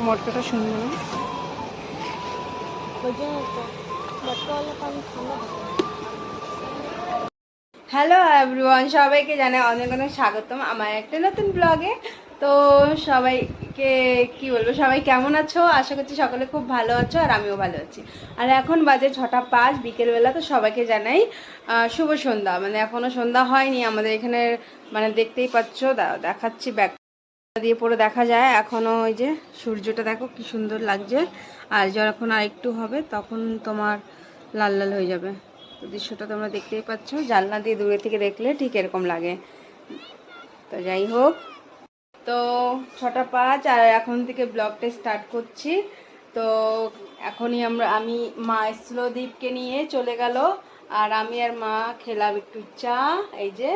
মটকাটা সুন্দর। Hello everyone, সবাইকে জানাই অনেক অনেক স্বাগতম আমার একটা নতুন ব্লগে। তো সবাইকে কি বলবো, সবাই কেমন আছো? আশা করছি সকলে খুব ভালো আছো, আর আমিও ভালো আছি। আর এখন বাজে 6টা 5 বিকেলবেলা। তো সবাইকে জানাই শুভ সন্ধ্যা। মানে এখনো সন্ধ্যা হয়নি আমাদের এখানে, মানে দেখতেই পাচ্ছ, দেখাচ্ছি ব্যাক দিয়ে পরে দেখা যায় এখনো। ওই যে সূর্যটা দেখো কি সুন্দর লাগছে, আর যখন আর একটু হবে তখন তোমার লাল লাল হয়ে যাবে। তো দৃশ্যটা তোমরা দেখতেই পাচ্ছ, জানলা দিয়ে দূরে থেকে দেখলে ঠিক এরকম লাগে। তো যাই হোক, তো 6টা 5 আর এখন থেকে ব্লগটা স্টার্ট করছি। তো এখনই আমি মা এসলো, দীপকে নিয়ে চলে গেল, আর আমি আর মা খেলাম একটু চা। এই যে